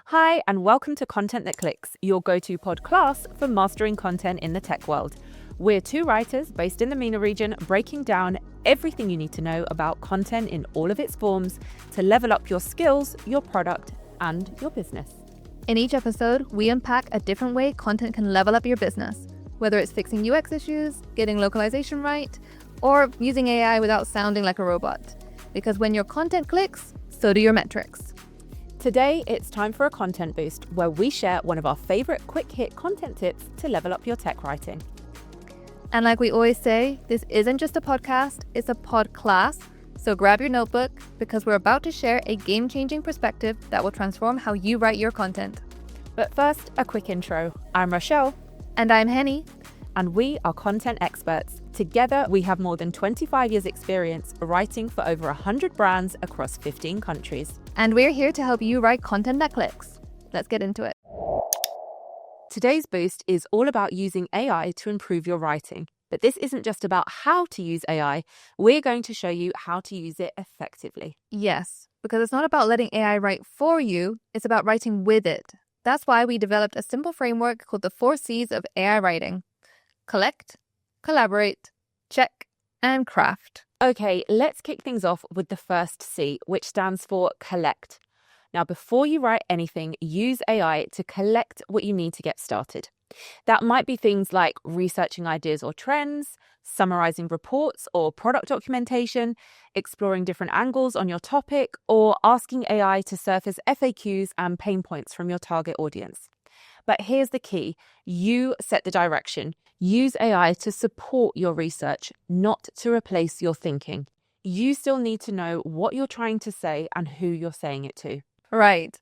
Hi, and welcome to Content That Clicks, your go-to pod class for mastering content in the tech world. We're two writers based in the MENA region, breaking down everything you need to know about content in all of its forms to level up your skills, your product, and your business. In each episode, we unpack a different way content can level up your business, whether it's fixing UX issues, getting localization right, or using AI without sounding like a robot. Because when your content clicks, so do your metrics. Today, it's time for a content boost where we share one of our favorite quick hit content tips to level up your tech writing. And like we always say, this isn't just a podcast, it's a pod class. So grab your notebook because we're about to share a game-changing perspective that will transform how you write your content. But first, a quick intro. I'm Rochelle. And I'm Hennie. And we are content experts. Together, we have more than 25 years experience writing for over 100 brands across 15 countries. And we're here to help you write content that clicks. Let's get into it. Today's boost is all about using AI to improve your writing. But this isn't just about how to use AI. We're going to show you how to use it effectively. Yes, because it's not about letting AI write for you, it's about writing with it. That's why we developed a simple framework called the 4 C's of AI writing. Collect, collaborate, check, and craft. Okay, let's kick things off with the first C, which stands for collect. Now, before you write anything, use AI to collect what you need to get started. That might be things like researching ideas or trends, summarizing reports or product documentation, exploring different angles on your topic, or asking AI to surface FAQs and pain points from your target audience. But here's the key. You set the direction. Use AI to support your research, not to replace your thinking. You still need to know what you're trying to say and who you're saying it to. Right.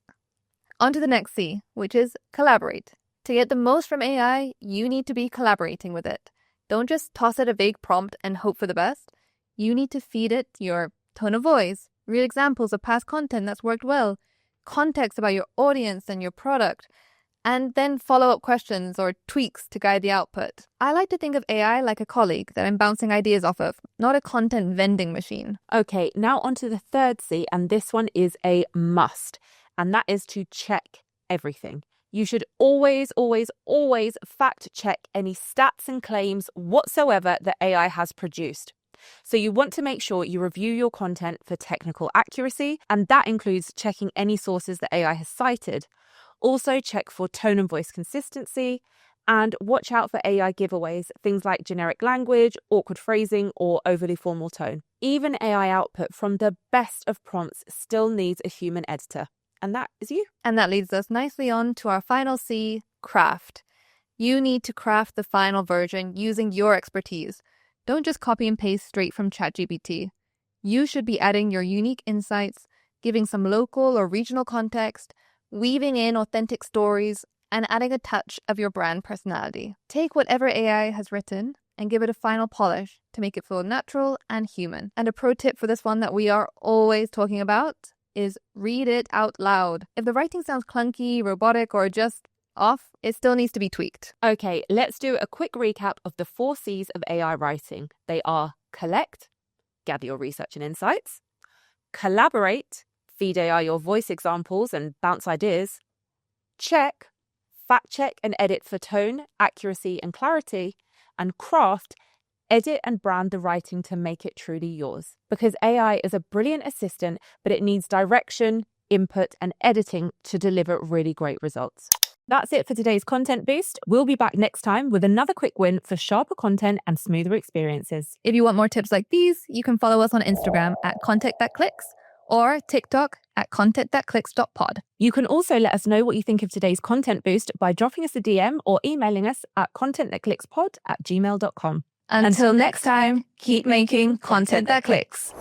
On to the next C, which is collaborate. To get the most from AI, you need to be collaborating with it. Don't just toss it a vague prompt and hope for the best. You need to feed it your tone of voice, real examples of past content that's worked well, context about your audience and your product, and then follow-up questions or tweaks to guide the output. I like to think of AI like a colleague that I'm bouncing ideas off of, not a content vending machine. Okay, now on to the third C, and this one is a must, and that is to check everything. You should always fact check any stats and claims whatsoever that AI has produced. So you want to make sure you review your content for technical accuracy, and that includes checking any sources that AI has cited. Also check for tone and voice consistency, and watch out for AI giveaways, things like generic language, awkward phrasing, or overly formal tone. Even AI output from the best of prompts still needs a human editor. And that is you. And that leads us nicely on to our final C, craft. You need to craft the final version using your expertise. Don't just copy and paste straight from ChatGPT. You should be adding your unique insights, giving some local or regional context, weaving in authentic stories, and adding a touch of your brand personality. Take whatever AI has written and give it a final polish to make it feel natural and human. And a pro tip for this one that we are always talking about is read it out loud. If the writing sounds clunky, robotic, or just off, it still needs to be tweaked. Okay, let's do a quick recap of the 4 C's of AI writing. They are collect, gather your research and insights, collaborate, feed AI your voice examples and bounce ideas, check, fact check and edit for tone, accuracy and clarity, and craft, edit and brand the writing to make it truly yours. Because AI is a brilliant assistant, but it needs direction, input, and editing to deliver really great results. That's it for today's content boost. We'll be back next time with another quick win for sharper content and smoother experiences. If you want more tips like these, you can follow us on Instagram at Content That Clicks or TikTok at contentthatclicks.pod. You can also let us know what you think of today's content boost by dropping us a DM or emailing us at contentthatclickspod@gmail.com. Until next time, keep making content that clicks.